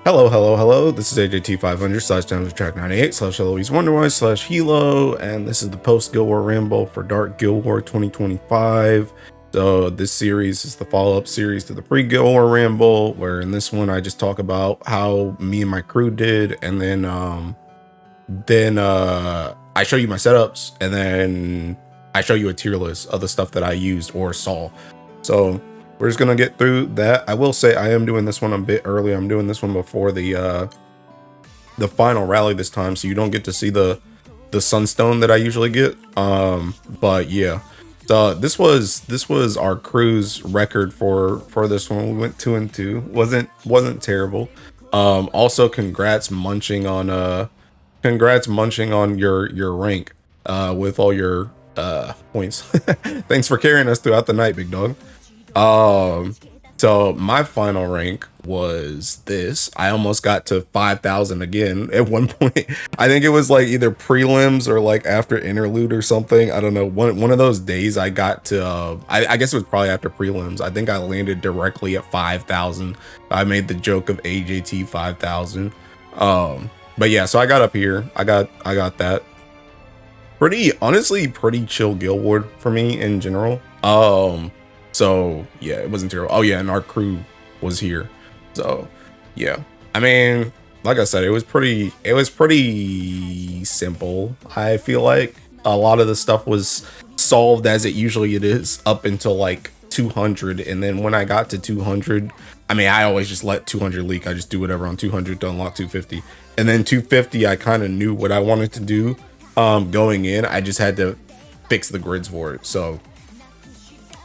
Hello, hello, hello. This is AJT500 slash down to track 98 slash Eloise Wonderwise slash Hilo, and this is the post Guild War Ramble for Dark Guild War 2025. So this series is the follow-up series to the pre-Guild War Ramble, where in this one I just talk about how me and my crew did, and then I show you my setups, and then I show you a tier list of the stuff that I used or saw. So we're just gonna get through that. I will say I am doing this one a bit early. I'm doing this one before the final rally this time, so you don't get to see the sunstone that I usually get. But yeah, so this was our crew's record for this one. We went 2-2. Wasn't terrible. Also congrats munching on your rank with all your points. Thanks for carrying us throughout the night, big dog. So my final rank was this. I almost got to 5,000 again at one point. I think it was like either prelims or like after interlude or something. I don't know. One of those days I got to, I guess it was probably after prelims. I think I landed directly at 5,000. I made the joke of AJT 5,000. But yeah, so I got up here. I got that. Honestly, pretty chill guild ward for me in general. So yeah, it wasn't terrible. Oh yeah, and our crew was here. So yeah, I mean, like I said, it was pretty simple. I feel like a lot of the stuff was solved as it usually it is up until like 200, and then when I got to 200, I mean, I always just let 200 leak. I just do whatever on 200 to unlock 250, and then 250, I kind of knew what I wanted to do. Going in, I just had to fix the grids for it. So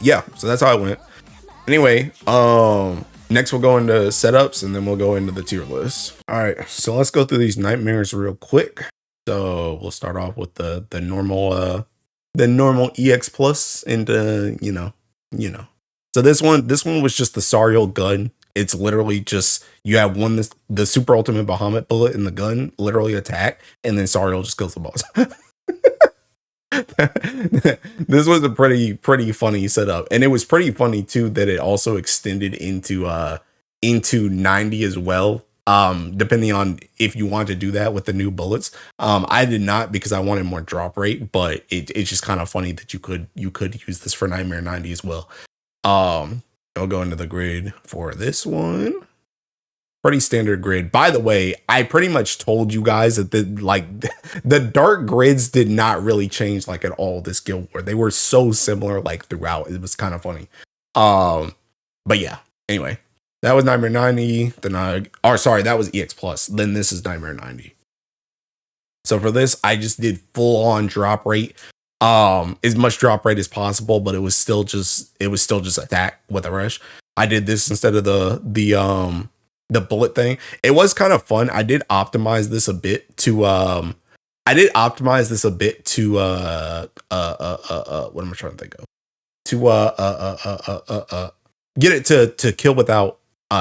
yeah, so that's how I went. Anyway, next we'll go into setups, and then we'll go into the tier list. All right, so let's go through these nightmares real quick. So we'll start off with the normal EX plus into you know. So this one was just the Sariel gun. It's literally just you have the super ultimate Bahamut bullet in the gun, literally attack, and then Sariel just kills the boss. This was a pretty funny setup, and it was pretty funny too that it also extended into 90 as well, depending on if you want to do that with the new bullets. I did not, because I wanted more drop rate, but it's just kind of funny that you could use this for Nightmare 90 as well. I'll go into the grid for this one. Pretty standard grid. By the way, I pretty much told you guys that the dark grids did not really change like at all this guild war. They were so similar like throughout. It was kind of funny. But yeah. Anyway, that was Nightmare 90. That was EX plus. Then this is Nightmare 90. So for this, I just did full on drop rate. As much drop rate as possible, but it was still just attack with a rush. I did this instead of the bullet thing. It was kind of fun. I did optimize this a bit to what am I trying to think of? To get it to kill without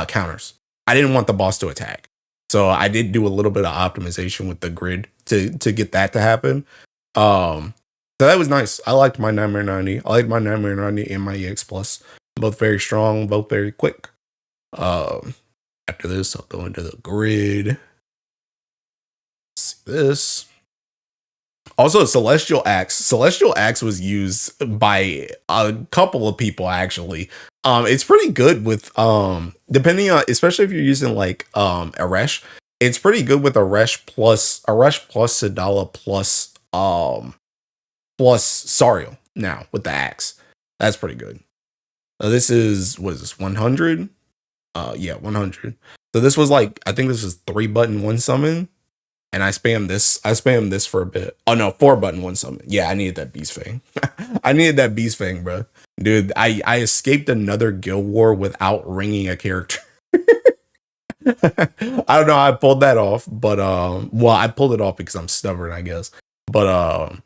counters. I didn't want the boss to attack. So I did do a little bit of optimization with the grid to get that to happen. So that was nice. I liked my Nightmare 90. I liked my Nightmare 90 and my EX plus. Both very strong, both very quick. After this, I'll go into the grid. See this. Also, Celestial Axe. Celestial Axe was used by a couple of people actually. It's pretty good with depending on, especially if you're using like Aresh. It's pretty good with Aresh plus Sadala plus Sariel now with the axe. That's pretty good. This is 100? Yeah, 100. So this was like, I think this was 3-button 1 summon, and I spammed this for a bit. Oh no, 4-button 1 summon. Yeah, I needed that Beast Fang. I needed that Beast Fang, bro. Dude, I escaped another guild war without ringing a character. I don't know how I pulled that off, but well, I pulled it off because I'm stubborn, I guess. But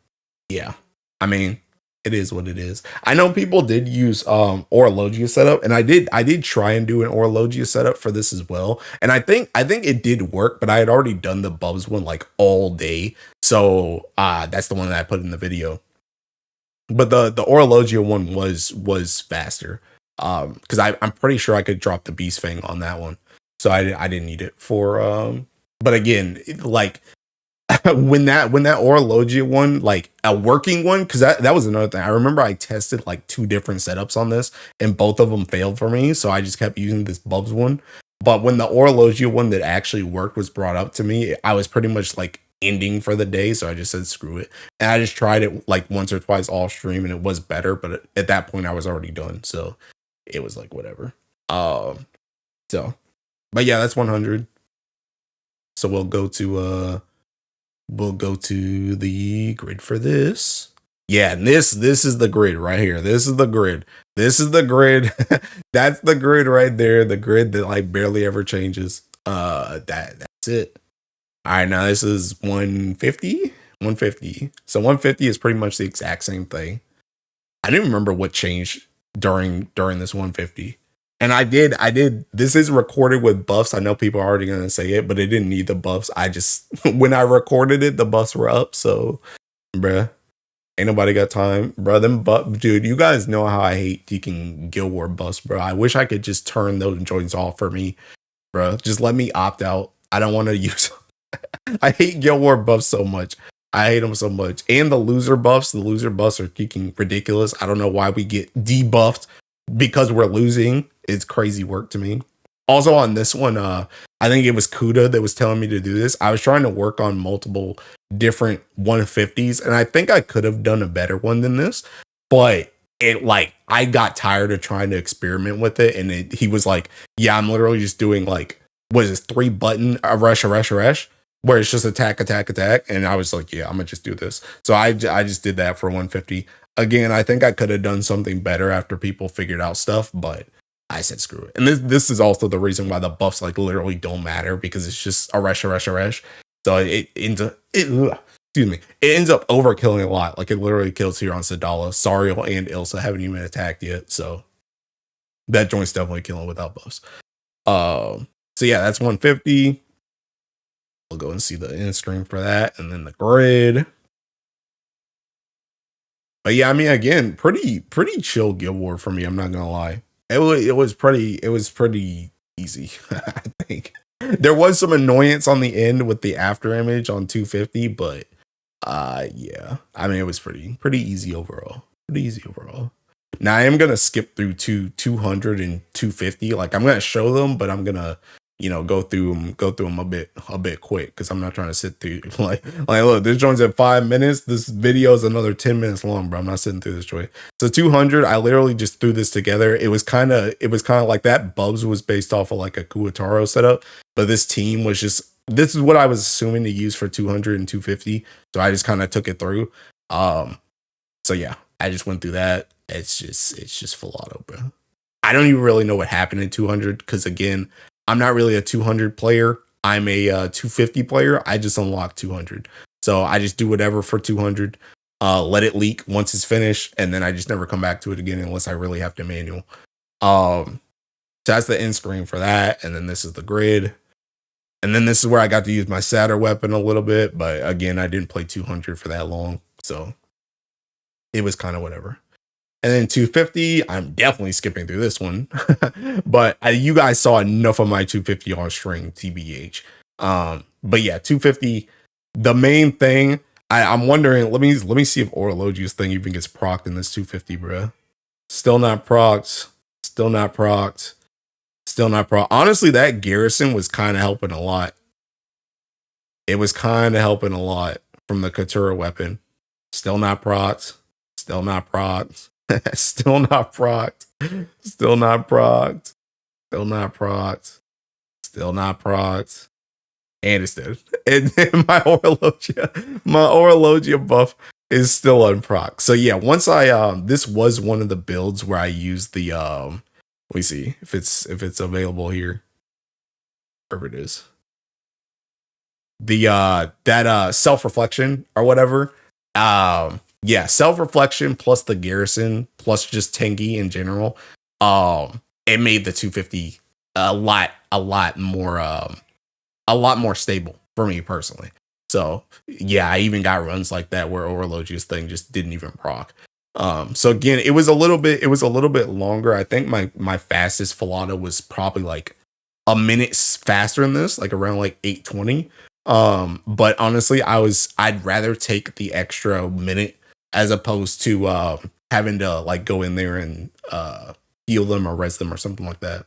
yeah, I mean, it is what it is. I know people did use Orologia setup, and I did try and do an Orologia setup for this as well. And I think it did work, but I had already done the Bubs one like all day. So that's the one that I put in the video. But the Orologia one was faster. Because I'm pretty sure I could drop the Beast Fang on that one. so I didn't need it for but again, like when that Orologia one, like a working one, because that was another thing. I remember I tested like 2 different setups on this, and both of them failed for me. So I just kept using this Bubs one. But when the Orologia one that actually worked was brought up to me, I was pretty much like ending for the day. So I just said screw it, and I just tried it like once or twice off stream, and it was better. But at that point, I was already done, so it was like whatever. So, but yeah, that's 100. So we'll go to the grid for this. Yeah, and this is the grid right here. This is the grid. This is the grid. That's the grid right there. The grid that like barely ever changes. That's it. All right, now this is 150. 150. So 150 is pretty much the exact same thing. I didn't remember what changed during this 150. And I did. This is recorded with buffs. I know people are already gonna say it, but it didn't need the buffs. I just when I recorded it, the buffs were up. So, bruh, ain't nobody got time, bruh. Dude, you guys know how I hate taking Guild War buffs, bro. I wish I could just turn those joints off for me, bro. Just let me opt out. I don't want to use. I hate Guild War buffs so much. I hate them so much. And the loser buffs are kicking ridiculous. I don't know why we get debuffed because we're losing. It's crazy work to me. Also on this one, I think it was Kuda that was telling me to do this. I was trying to work on multiple different 150s, and I think I could have done a better one than this, but it like I got tired of trying to experiment with it, and he was like, yeah, I'm literally just doing like, what is this, 3-button rush, where it's just attack, and I was like, yeah, I'm gonna just do this. So I just did that for 150. Again, I think I could have done something better after people figured out stuff, but I said screw it. And this is also the reason why the buffs like literally don't matter, because it's just a rush. So it ends up it ends up overkilling a lot. Like it literally kills here on Sadala. Sariel and Ilsa haven't even attacked yet, so that joint's definitely killing without buffs. So yeah, that's 150. We'll go and see the end screen for that, and then the grid. But yeah, I mean, again, pretty chill Guild War for me. I'm not gonna lie. It was pretty easy. I think there was some annoyance on the end with the after image on 250, but yeah, I mean, it was pretty easy overall. Now I am gonna skip through 200 and 250. Like I'm gonna show them, but I'm gonna go through them a bit quick, because I'm not trying to sit through like look, this joint's at 5 minutes. This video is another 10 minutes long, bro. I'm not sitting through this joint. So 200, I literally just threw this together. It was kind of like that Bubs was based off of like a Kuataro setup, but this team was just, this is what I was assuming to use for 200 and 250. So I just kind of took it through. So yeah, I just went through that. It's just full auto, bro. I don't even really know what happened in 200, because again, I'm not really a 200 player. I'm a 250 player. I just unlocked 200. So I just do whatever for 200, let it leak once it's finished, and then I just never come back to it again unless I really have to manual. So that's the end screen for that, and then this is the grid. And then this is where I got to use my Satyr weapon a little bit, but again, I didn't play 200 for that long, so it was kind of whatever. And then 250, I'm definitely skipping through this one. But you guys saw enough of my 250 on stream, TBH. But yeah, 250, the main thing, I'm wondering, let me see if Orologia's thing even gets procced in this 250, bro. Still not procced. Honestly, that Garrison was kind of helping a lot. It was kind of helping a lot from the Katura weapon. Still not procced. Still not procced. Still not procced. Still not procced. Still not procced. Still not procced. And it's dead. And my Orologia buff is still unprocced. So yeah, once I this was one of the builds where I used the let me see if it's available here. Wherever it is. The that self-reflection or whatever. Yeah, self-reflection plus the Garrison plus just Tengi in general. It made the 250 a lot more stable for me personally. So yeah, I even got runs like that where Orologia's thing just didn't even proc. So again, it was a little bit longer. I think my fastest Falata was probably like a minute faster than this, like around like 8:20. But honestly, I'd rather take the extra minute as opposed to having to like go in there and heal them or res them or something like that.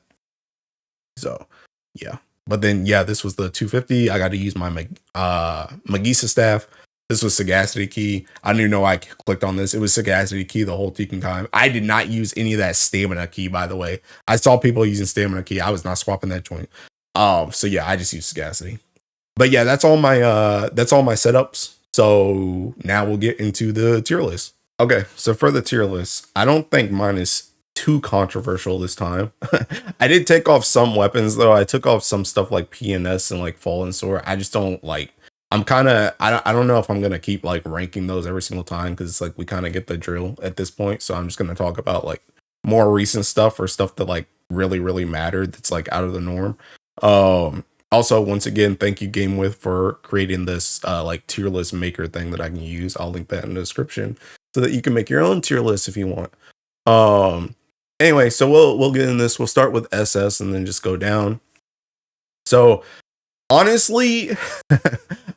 So yeah. But then yeah, this was the 250. I got to use my Magisa staff. This was Sagacity Key. I didn't even know I clicked on this. It was Sagacity Key the whole freaking time. I did not use any of that Stamina Key, by the way. I saw people using Stamina Key. I was not swapping that joint. So yeah, I just used Sagacity. But yeah, that's all my setups. So now we'll get into the tier list. Okay, so for the tier list, I don't think mine is too controversial this time. I did take off some weapons though. I took off some stuff like PNS and like Fallen Sword. I just don't like. I'm kind of I don't know if I'm gonna keep like ranking those every single time because it's like we kind of get the drill at this point. So I'm just gonna talk about like more recent stuff or stuff that like really mattered that's like out of the norm. Also, once again, thank you GameWith for creating this like tier list maker thing that I can use. I'll link that in the description so that you can make your own tier list if you want. Anyway, so we'll get in this. We'll start with SS and then just go down. So honestly,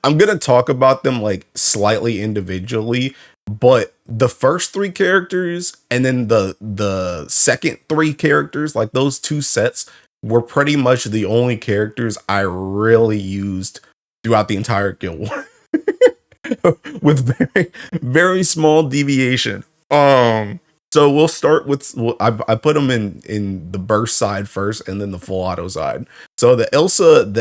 I'm gonna talk about them like slightly individually, but the first three characters and then the second three characters, like those two sets, were pretty much the only characters I really used throughout the entire Guild War. With very small deviation. So we'll start with I put them in the burst side first and then the full auto side. So the Ilsa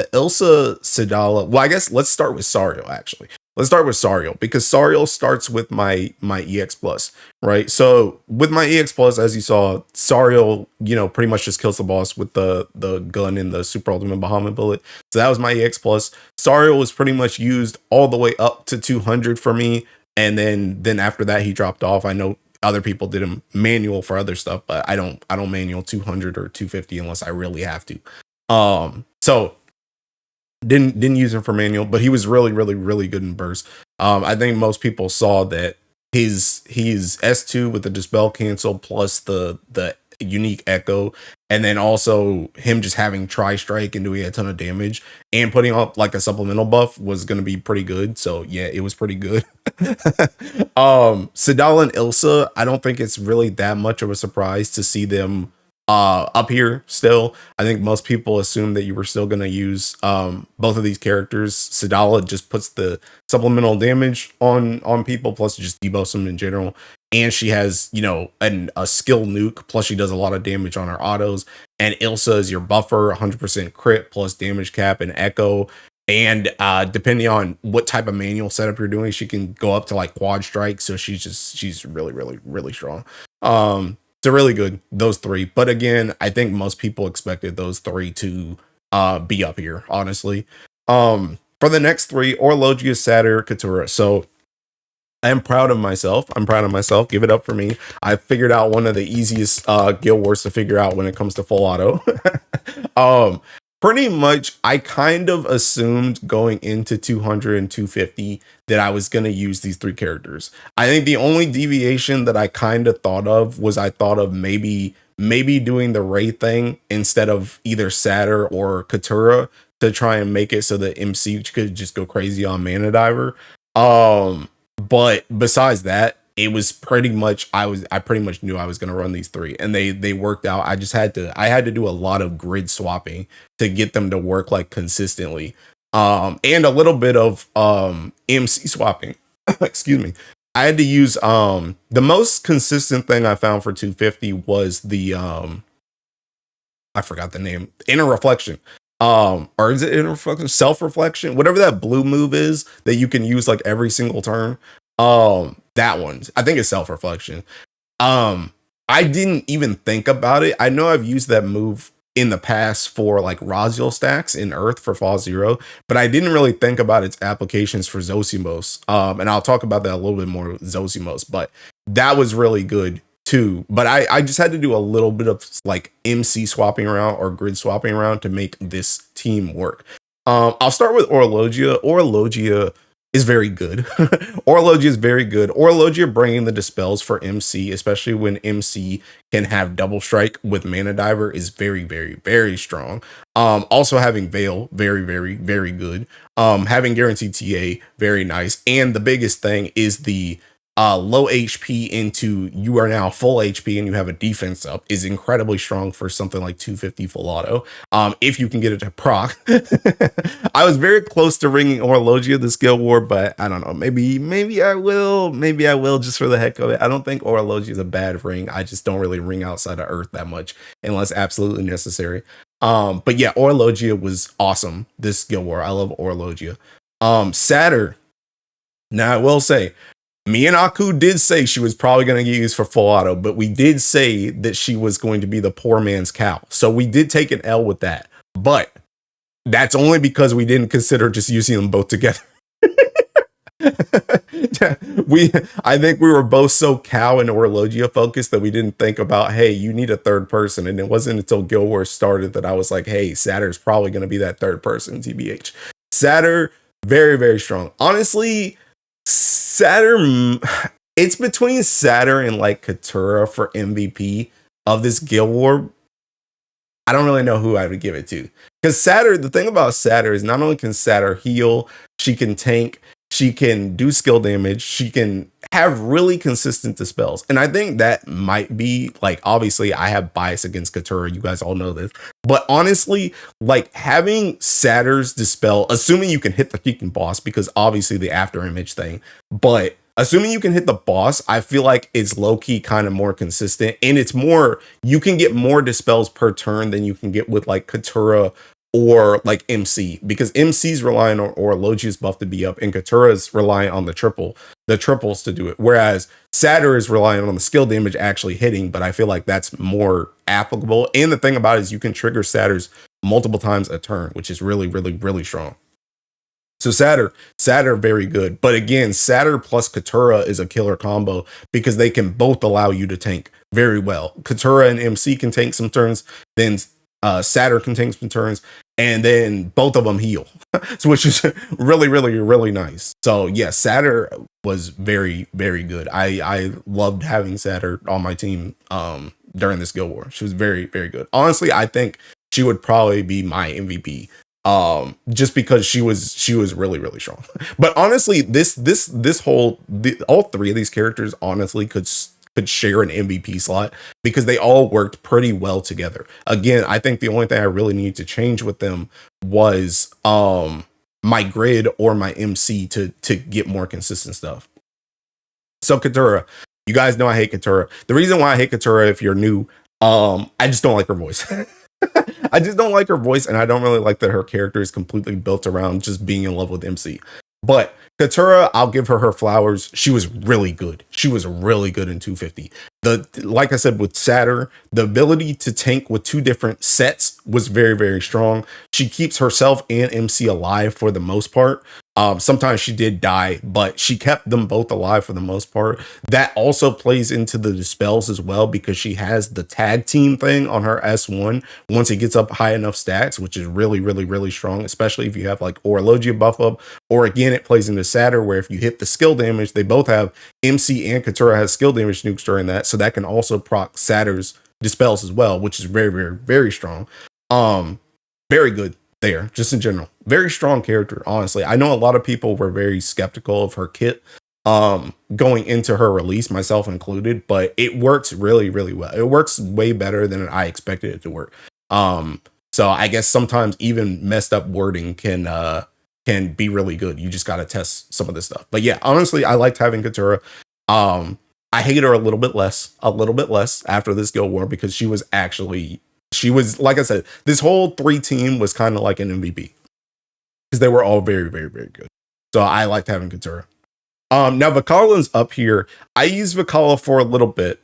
Sidala. Well, I guess let's start with Sariel actually. Let's start with Sariel because Sariel starts with my EX plus, right? So with my EX plus, as you saw, Sariel, pretty much just kills the boss with the gun and the super ultimate Bahamut bullet. So that was my EX plus. Sariel was pretty much used all the way up to 200 for me, and then after that he dropped off. I know other people did him manual for other stuff, but I don't manual 200 or 250 unless I really have to. So didn't use him for manual, but he was really good in burst. I think most people saw that he's S2 with the dispel cancel plus the unique echo, and then also him just having tri-strike and doing a ton of damage and putting up like a supplemental buff was going to be pretty good. So yeah, it was pretty good. Sidal and Ilsa, I don't think it's really that much of a surprise to see them up here still. I think most people assume that you were still going to use both of these characters. Sidala just puts the supplemental damage on people, plus just debuffs them in general. And she has, a skill nuke, plus she does a lot of damage on her autos. And Ilsa is your buffer, 100% crit, plus damage cap and echo. And depending on what type of manual setup you're doing, she can go up to like quad strike. So she's really strong. So really good, those three. But again, I think most people expected those three to be up here, honestly. For the next three, Orlogia, Satyr, Katura. So I am proud of myself. Give it up for me. I figured out one of the easiest Guild Wars to figure out when it comes to full auto. Pretty much, I kind of assumed going into 200 and 250 that I was going to use these three characters. I think the only deviation that I kind of thought of was I thought of maybe doing the Ray thing instead of either Satyr or Katura to try and make it so that MC could just go crazy on Mana Diver. But besides that, it was pretty much I pretty much knew I was going to run these three, and they worked out. I had to do a lot of grid swapping to get them to work like consistently, and a little bit of MC swapping. Excuse me. I had to use the most consistent thing I found for 250 was the I forgot the name, Inner Reflection. Or is it Inner Reflection? Self-reflection, whatever that blue move is that you can use like every single turn. That one, I think it's self-reflection. I didn't even think about it. I know I've used that move in the past for like Raziel stacks in Earth for Fall Zero, but I didn't really think about its applications for Zosimos. And I'll talk about that a little bit more with Zosimos, but that was really good too. But I just had to do a little bit of like MC swapping around or grid swapping around to make this team work. I'll start with Orlogia. Orlogia is very good. Orologia is very good. Orologia bringing the dispels for MC, especially when MC can have double strike with Mana Diver, is very, very, very strong. Also having Veil, very, very, very good. Having guaranteed TA, very nice. And the biggest thing is the low HP into you are now full HP and you have a defense up is incredibly strong for something like 250 full auto. If you can get it to proc. I was very close to ringing Orologia the skill war, but I don't know. Maybe I will. Maybe I will just for the heck of it. I don't think Orologia is a bad ring. I just don't really ring outside of Earth that much unless absolutely necessary. But yeah, Orologia was awesome this skill war. I love Orologia. Satyr. Now I will say, me and Aku did say she was probably going to get used for full auto, but we did say that she was going to be the poor man's cow. So we did take an L with that. But that's only because we didn't consider just using them both together. I think we were both so cow and Orologia focused that we didn't think about, hey, you need a third person. And it wasn't until Guild Wars started that I was like, hey, Satyr's probably going to be that third person, TBH. Satyr, very, very strong. Honestly, Satyr, it's between Satyr and like Katura for MVP of this Guild War. I don't really know who I would give it to. Because Satyr, the thing about Satyr is not only can Satyr heal, she can tank, she can do skill damage, she can have really consistent dispels. And I think that might be, like, obviously I have bias against Katura, you guys all know this. But honestly, like, having Satyr's dispel, assuming you can hit the freaking boss, because obviously the after image thing, but assuming you can hit the boss, I feel like it's low-key kind of more consistent. And it's more, you can get more dispels per turn than you can get with like Katura or like MC, because MC's relying on Orologia's buff to be up and Katura's relying on the triples to do it. Whereas Satyr is relying on the skill damage actually hitting, but I feel like that's more applicable. And the thing about it is you can trigger Satyr's multiple times a turn, which is really, really, really strong. So Satyr, very good. But again, Satyr plus Katura is a killer combo because they can both allow you to tank very well. Katura and MC can tank some turns, then Satyr can tank some turns, and then both of them heal, so, which is really, really, really nice. So yeah, Satyr was very, very good. I loved having Satyr on my team during this Guild War. She was very, very good. Honestly, I think she would probably be my MVP. Just because she was really, really strong. But honestly, all three of these characters honestly could share an MVP slot because they all worked pretty well together. Again, I think the only thing I really needed to change with them was my grid or my MC to get more consistent stuff. So Katura, you guys know I hate Katura. The reason why I hate Katura, if you're new, I just don't like her voice. I just don't like her voice, and I don't really like that her character is completely built around just being in love with MC. But Katura, I'll give her flowers. She was really good. She was really good in 250. Like I said, with Satyr, the ability to tank with two different sets was very, very strong. She keeps herself and MC alive for the most part. Sometimes she did die, but she kept them both alive for the most part. That also plays into the dispels as well because she has the tag team thing on her S1 once it gets up high enough stats, which is really, really, really strong, especially if you have like Orologia buff up. Or again, it plays into Satyr where if you hit the skill damage, they both have MC and Katura has skill damage nukes during that. So that can also proc Satyr's dispels as well, which is very, very, very strong. Very good there, just in general. Very strong character, honestly. I know a lot of people were very skeptical of her kit going into her release, myself included, but it works really, really well. It works way better than I expected it to work. So I guess sometimes even messed up wording can be really good. You just got to test some of this stuff. But yeah, honestly, I liked having Katura. I hate her a little bit less after this Guild War because she was, like I said, this whole 3 team was kind of like an MVP because they were all very, very, very good. So I liked having Katura. Now Vikala's up here. I used Vikala for a little bit.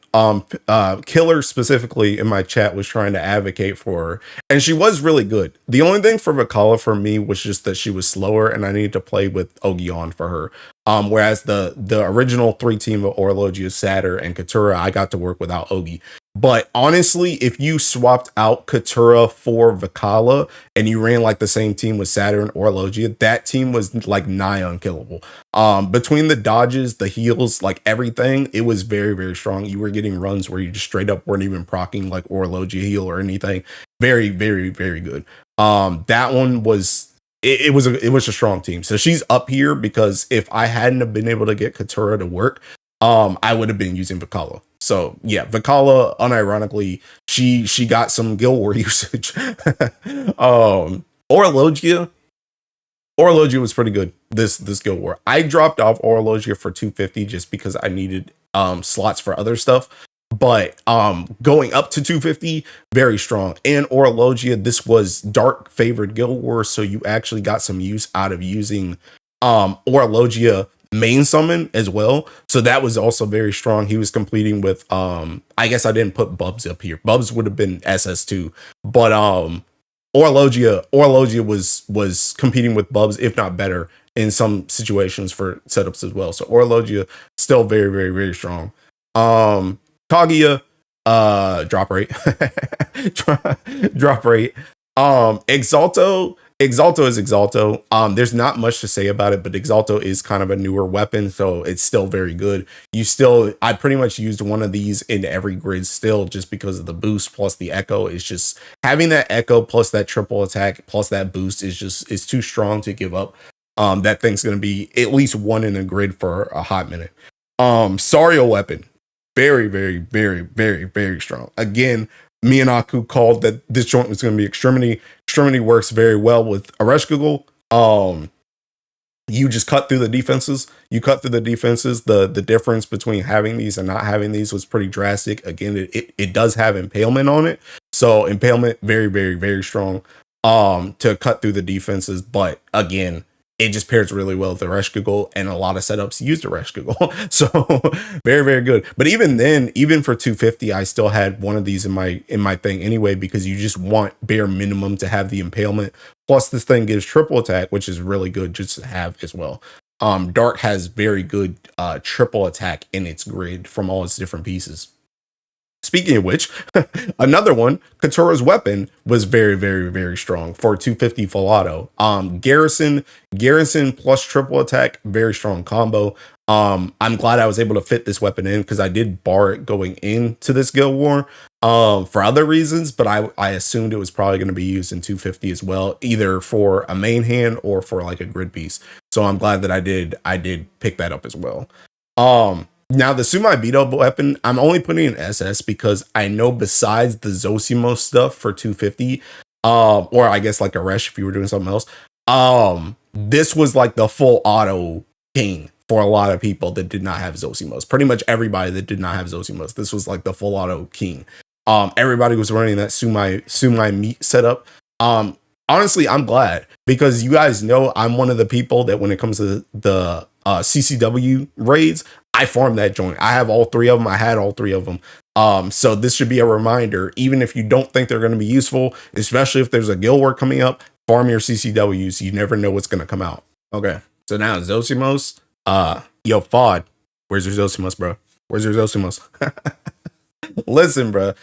Killer specifically in my chat was trying to advocate for her, and she was really good. The only thing for Vikala for me was just that she was slower, and I needed to play with Ogion for her. Whereas the original 3 team of Orologia, Satyr, and Katura, I got to work without Ogi. But honestly, if you swapped out Katura for Vikala and you ran like the same team with Saturn or Logia, that team was like nigh unkillable. Between the dodges, the heals, like everything, it was very, very strong. You were getting runs where you just straight up weren't even proccing like or Logia heal or anything. Very, very, very good. That one was it was a strong team. So she's up here because if I hadn't have been able to get Katura to work, I would have been using Vikala. So yeah, Vikala, unironically, she got some Guild War usage. Orologia, Orologia was pretty good this Guild War. I dropped off Orologia for 250 just because I needed slots for other stuff. But going up to 250, very strong. And Orologia, this was dark favored Guild War, so you actually got some use out of using Orologia main summon as well. So that was also very strong. He was completing with I guess I didn't put Bubs up here. Bubs would have been SS2, but Orologia was competing with Bubs, if not better, in some situations for setups as well. So Orologia still very, very, very strong. Kaguya, drop rate. Drop rate. Exalto is Exalto. There's not much to say about it, but Exalto is kind of a newer weapon, so it's still very good. I pretty much used one of these in every grid still just because of the boost plus the echo. It's just having that echo plus that triple attack plus that boost is too strong to give up. That thing's gonna be at least one in a grid for a hot minute. Sario weapon. Very, very, very, very, very strong. Again, me and Aku called that this joint was going to be Extremity. Extremity works very well with Ereshkigal. You just cut through the defenses. The difference between having these and not having these was pretty drastic. Again, it does have impalement on it. So impalement, very, very, very strong to cut through the defenses. But again, it just pairs really well with the Ereshkigal, and a lot of setups use the Ereshkigal. So very, very good. But even then, even for 250, I still had one of these in my thing anyway, because you just want bare minimum to have the impalement. Plus this thing gives triple attack, which is really good just to have as well. Dark has very good triple attack in its grid from all its different pieces. Speaking of which, another one, Katura's weapon was very, very, very strong for 250 full auto. Garrison plus triple attack, very strong combo. I'm glad I was able to fit this weapon in because I did bar it going into this Guild War for other reasons, but I assumed it was probably going to be used in 250 as well, either for a main hand or for like a grid piece. So I'm glad that I did pick that up as well. Now, the Sumai beat-up weapon, I'm only putting in SS because I know besides the Zosimos stuff for 250, or I guess like a Resh if you were doing something else, this was like the full auto king for a lot of people that did not have Zosimos. Pretty much everybody that did not have Zosimos, this was like the full auto king. Everybody was running that Sumai meat setup. Honestly, I'm glad because you guys know I'm one of the people that when it comes to the CCW raids, I farmed that joint. I have all three of them. I had all three of them. So this should be a reminder, even if you don't think they're going to be useful, especially if there's a guild war coming up, farm your CCWs. You never know what's going to come out. Okay. So now Zosimos, yo, Fod, where's your Zosimos, bro? Where's your Zosimos? Listen, bro,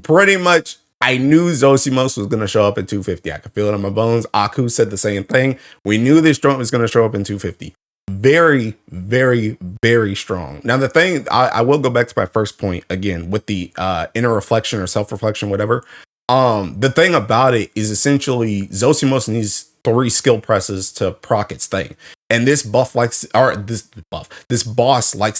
pretty much I knew Zosimos was going to show up in 250. I could feel it in my bones. Aku said the same thing. We knew this joint was going to show up in 250. Very, very, very strong. Now, the thing, I will go back to my first point again with the inner reflection or self-reflection, whatever. The thing about it is essentially Zosimos needs 3 skill presses to proc its thing. And this boss likes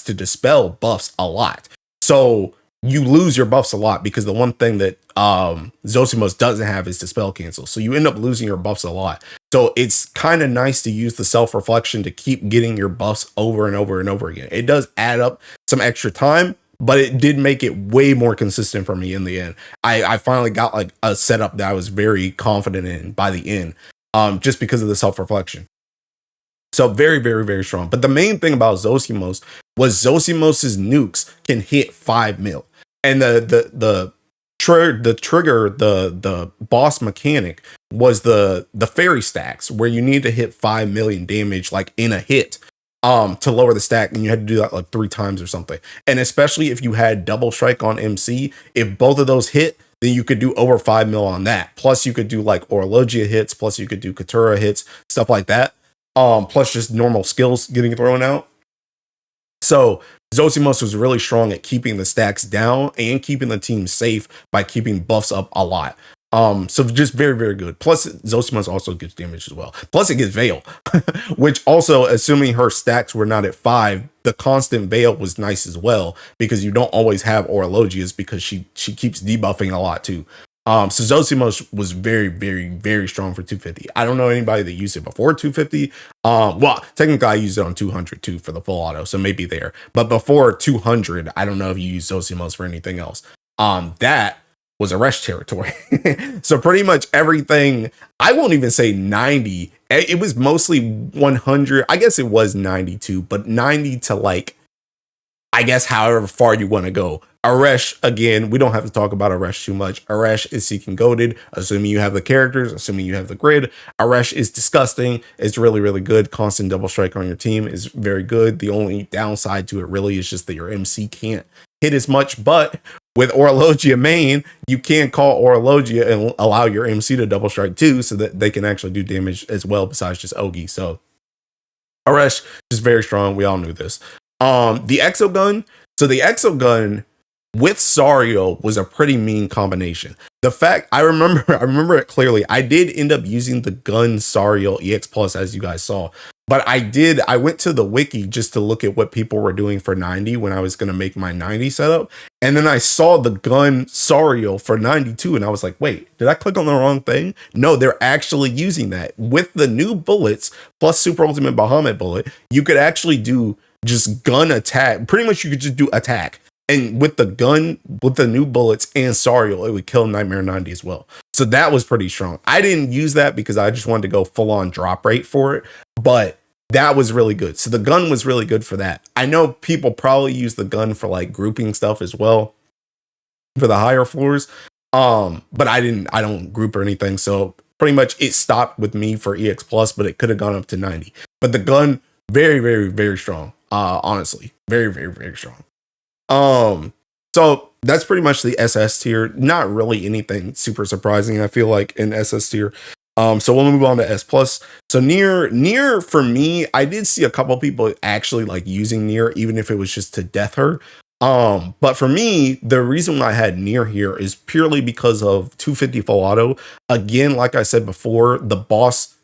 to dispel buffs a lot. So you lose your buffs a lot because the one thing that Zosimos doesn't have is dispel cancel. So you end up losing your buffs a lot. So it's kind of nice to use the self-reflection to keep getting your buffs over and over and over again. It does add up some extra time, but it did make it way more consistent for me in the end. I finally got like a setup that I was very confident in by the end, just because of the self-reflection. So very, very, very strong. But the main thing about Zosimos was Zosimos's nukes can hit 5 mil. And the trigger, the boss mechanic was the fairy stacks where you need to hit 5 million damage like in a hit to lower the stack, and you had to do that like 3 times or something. And especially if you had double strike on MC, if both of those hit, then you could do over 5 mil on that. Plus you could do like Orologia hits, plus you could do Katura hits, stuff like that. Plus just normal skills getting thrown out. So Zosimus was really strong at keeping the stacks down and keeping the team safe by keeping buffs up a lot. So just very, very good. Plus, Zosimus also gives damage as well. Plus, it gives Veil, which also, assuming her stacks were not at 5, the constant Veil was nice as well, because you don't always have Orologias because she keeps debuffing a lot too. So Zosimus was very, very, very strong for 250. I don't know anybody that used it before 250. Well, technically I used it on 200 too for the full auto, so maybe there. But before 200, I don't know if you used Zosimus for anything else. That was Aresh territory. So pretty much everything, I won't even say 90. It was mostly 100. I guess it was 92, but 90 to like, I guess however far you want to go. Aresh, again, we don't have to talk about Aresh too much. Aresh is seeking goaded, assuming you have the characters, assuming you have the grid. Aresh is disgusting. It's really, really good. Constant double strike on your team is very good. The only downside to it really is just that your MC can't hit as much, but with Orologia main, you can call Orologia and allow your MC to double strike too, so that they can actually do damage as well besides just Ogi. So Aresh is very strong. We all knew this. The Exogun. So the Exogun with Sario was a pretty mean combination. The fact I remember it clearly. I did end up using the gun Sario EX Plus, as you guys saw. But I went to the wiki just to look at what people were doing for 90 when I was going to make my 90 setup. And then I saw the gun Sario for 92. And I was like, wait, did I click on the wrong thing? No, they're actually using that. With the new bullets plus Super Ultimate Bahamut bullet, you could actually do just gun attack. Pretty much you could just do attack. And with the gun, with the new bullets and Sario, it would kill Nightmare 90 as well. So that was pretty strong. I didn't use that because I just wanted to go full on drop rate for it. But that was really good. So the gun was really good for that. I know people probably use the gun for like grouping stuff as well for the higher floors. But I don't group or anything. So pretty much it stopped with me for EX Plus, but it could have gone up to 90. But the gun, very, very, very strong. Honestly, very, very, very strong. So that's pretty much the SS tier. Not really anything super surprising, I feel like, in SS tier. So we'll move on to S plus. So Nier for me, I did see a couple people actually like using Nier, even if it was just to death her. But for me, the reason why I had Nier here is purely because of 250 full auto. Again, like I said before, the boss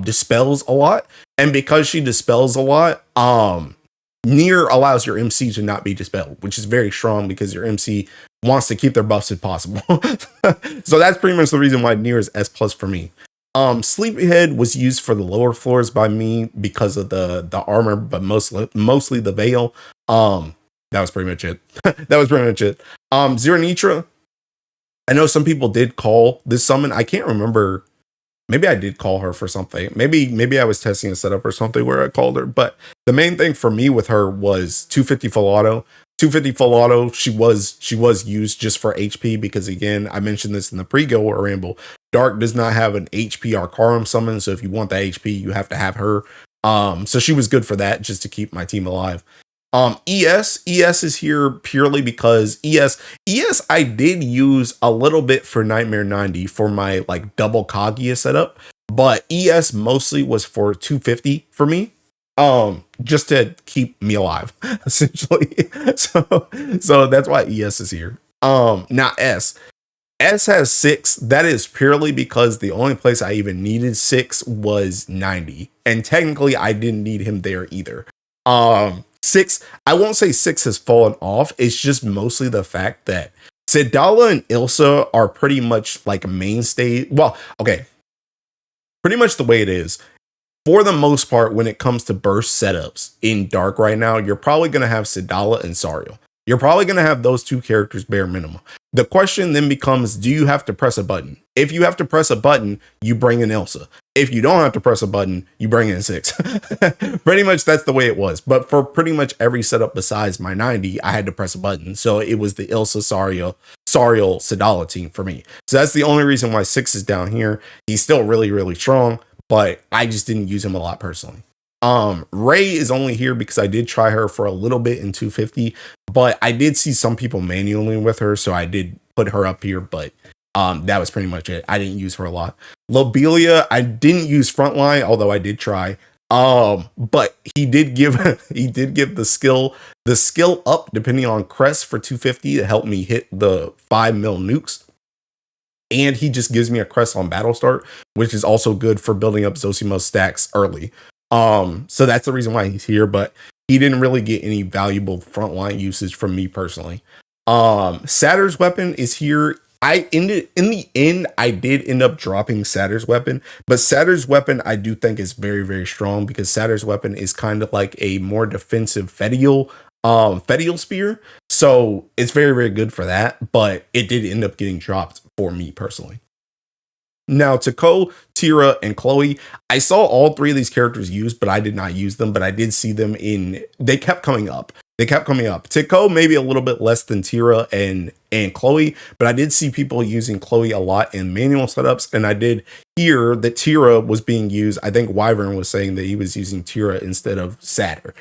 dispels a lot, and because she dispels a lot, Nier allows your MC to not be dispelled, which is very strong because your MC wants to keep their buffs if possible. So that's pretty much the reason why Nier is S plus for me. Sleepyhead was used for the lower floors by me because of the armor, but mostly the veil. That was pretty much it. Zero Nitra. I know some people did call this summon. I can't remember. Maybe I did call her for something. Maybe I was testing a setup or something where I called her. But the main thing for me with her was 250 full auto. 250 full auto, she was used just for HP because, again, I mentioned this in the pre-go or Ramble. Dark does not have an HP Arcarum summon, so if you want that HP, you have to have her. So she was good for that, just to keep my team alive. ES is here purely because ES I did use a little bit for Nightmare 90 for my like double Kaguya setup, but ES mostly was for 250 for me. Just to keep me alive, essentially. So that's why ES is here. Now S has 6. That is purely because the only place I even needed 6 was 90. And technically I didn't need him there either. 6, I won't say 6 has fallen off. It's just mostly the fact that Sedala and Ilsa are pretty much like a mainstay. Well, okay. Pretty much the way it is. For the most part, when it comes to burst setups in Dark right now, you're probably going to have Sedala and Sario. You're probably going to have those two characters bare minimum. The question then becomes, do you have to press a button? If you have to press a button, you bring in Ilsa. If you don't have to press a button, you bring in 6. Pretty much that's the way it was. But for pretty much every setup besides my 90, I had to press a button. So it was the Ilsa, Sario, Sedala team for me. So that's the only reason why 6 is down here. He's still really, really strong, but I just didn't use him a lot personally. Ray is only here because I did try her for a little bit in 250, but I did see some people manually with her, so I did put her up here, but that was pretty much it. I didn't use her a lot. Lobelia, I didn't use frontline, although I did try. But he did give the skill up depending on crest for 250 to help me hit the 5 mil nukes. And he just gives me a crest on battle start, which is also good for building up Zosimo stacks early. So that's the reason why he's here, but he didn't really get any valuable frontline usage from me personally. Satyr's weapon is here. In the end, I did end up dropping Satyr's weapon, but Satyr's weapon I do think is very, very strong because Satyr's weapon is kind of like a more defensive Fetial spear. So it's very, very good for that, but it did end up getting dropped for me personally. Now, Tako, Tira, and Chloe, I saw all three of these characters used, but I did not use them, but I did see them they kept coming up. Tako maybe a little bit less than Tira and Chloe, but I did see people using Chloe a lot in manual setups, and I did hear that Tira was being used. I think Wyvern was saying that he was using Tira instead of Satyr.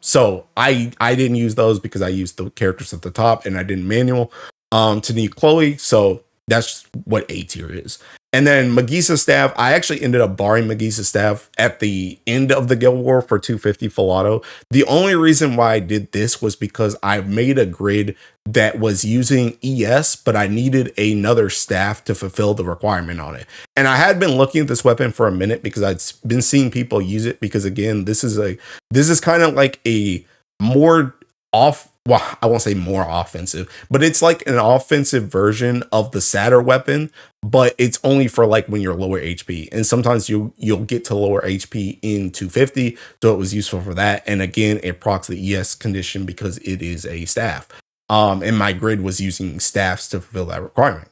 So I didn't use those because I used the characters at the top and I didn't manual to need Chloe, so that's what A tier is. And then Magisa staff, I actually ended up borrowing Magisa staff at the end of the Guild War for 250 full auto. The only reason why I did this was because I made a grid that was using ES, but I needed another staff to fulfill the requirement on it. And I had been looking at this weapon for a minute because I'd been seeing people use it because again, this is kind of like a more well, I won't say more offensive, but it's like an offensive version of the Satyr weapon, but it's only for like when you're lower HP. And sometimes you'll get to lower HP in 250, so it was useful for that. And again, it procs the ES condition because it is a staff. And my grid was using staffs to fulfill that requirement.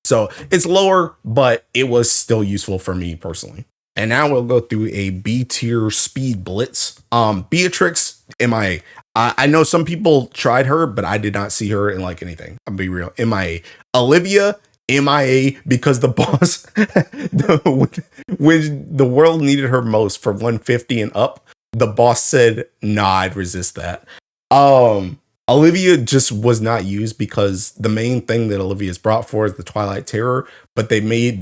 So it's lower, but it was still useful for me personally. And now we'll go through a B tier speed blitz. Beatrix, MIA. I know some people tried her, but I did not see her in like anything. I'll be real. MIA. Olivia, MIA, because the boss, when the world needed her most for 150 and up, the boss said, nah, I'd resist that. Olivia just was not used because the main thing that Olivia's brought for is the Twilight Terror, but they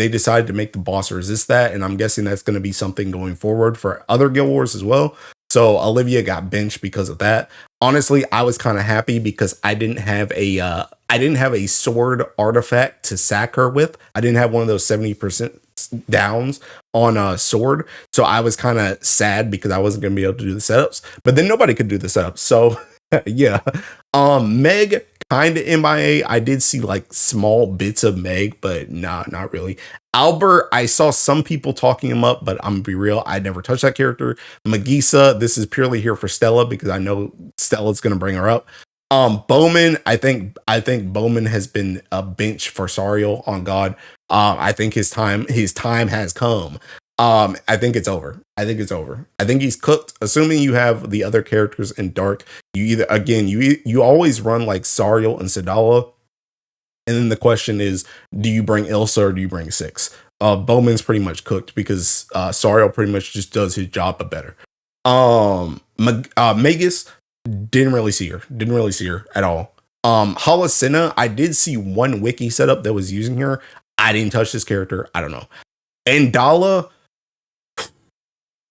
decided to make the boss resist that, and I'm guessing that's going to be something going forward for other Guild Wars as well. So Olivia got benched because of that. Honestly, I was kind of happy because I didn't have a sword artifact to sack her with. I didn't have one of those 70% downs on a sword, so I was kind of sad because I wasn't going to be able to do the setups. But then nobody could do the setups, so yeah. Meg, kind of MIA. I did see like small bits of Meg, but not really. Albert, I saw some people talking him up, but I'm gonna be real, I never touched that character. Magisa, this is purely here for Stella because I know Stella's gonna bring her up. Bowman, I think Bowman has been a bench for Sariel on God. I think his time has come. I think it's over. I think he's cooked. Assuming you have the other characters in dark, you always run like Sariel and Sadala. And then the question is, do you bring Ilsa or do you bring Six? Bowman's pretty much cooked because Sariel pretty much just does his job but better. Magus, didn't really see her at all. Holocena, I did see one wiki setup that was using her. I didn't touch this character. I don't know. And Dala,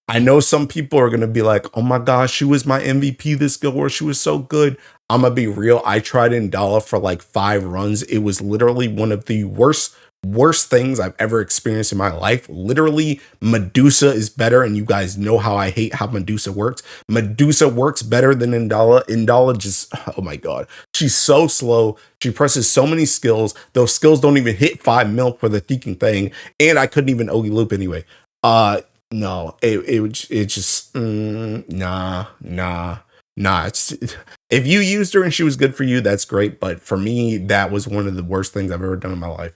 I know some people are going to be like, oh my gosh, she was my MVP this Guild War. She was so good. I'm going to be real. I tried Indala for like 5 runs. It was literally one of the worst things I've ever experienced in my life. Literally, Medusa is better. And you guys know how I hate how Medusa works. Medusa works better than Indala. Indala just, oh my God. She's so slow. She presses so many skills. Those skills don't even hit 5 mil for the freaking thing. And I couldn't even Ogi loop anyway. No, it just nah. If you used her and she was good for you, that's great. But for me, that was one of the worst things I've ever done in my life.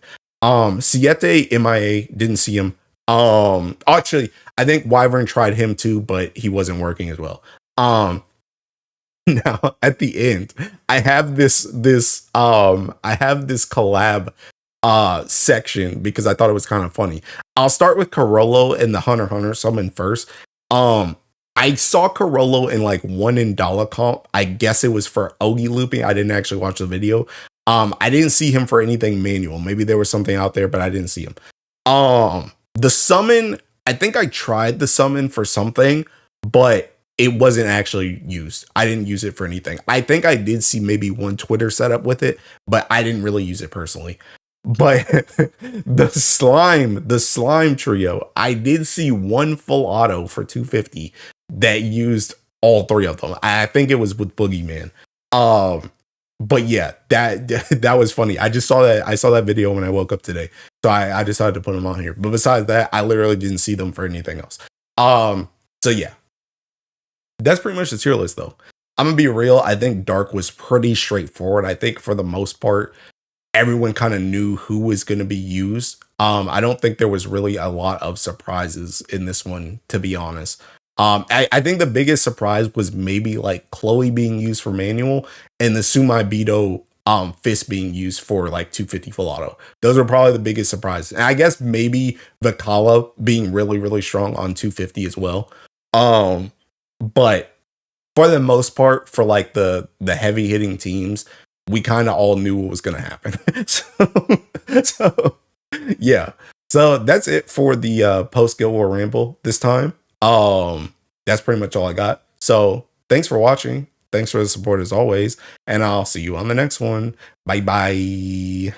Siete MIA, didn't see him. Actually, I think Wyvern tried him too, but he wasn't working as well. Now at the end, I have this collab section because I thought it was kind of funny. I'll start with Carollo and the Hunter x Hunter summon first. Um, I saw Carollo in like one in dollar comp. I guess it was for Ogie looping. I didn't actually watch the video. I didn't see him for anything manual. Maybe there was something out there, but I didn't see him. The summon, I think I tried the summon for something, but it wasn't actually used. I didn't use it for anything. I think I did see maybe one Twitter setup with it, but I didn't really use it personally. But the slime trio, I did see one full auto for 250 that used all three of them. I think it was with Boogeyman. But yeah, that was funny. I just saw that. I saw that video when I woke up today, so I decided to put them on here. But besides that, I literally didn't see them for anything else. So yeah, that's pretty much the tier list, though. I'm gonna be real. I think Dark was pretty straightforward. I think for the most part, everyone kind of knew who was going to be used. I don't think there was really a lot of surprises in this one, to be honest. I think the biggest surprise was maybe like Chloe being used for manual and the Sumai Bito fist being used for like 250 full auto. Those are probably the biggest surprises. And I guess maybe Vakala being really, really strong on 250 as well. But for the most part, for like the heavy hitting teams, we kind of all knew what was going to happen. so yeah. So that's it for the post Guild War Ramble this time. That's pretty much all I got. So thanks for watching. Thanks for the support as always. And I'll see you on the next one. Bye bye.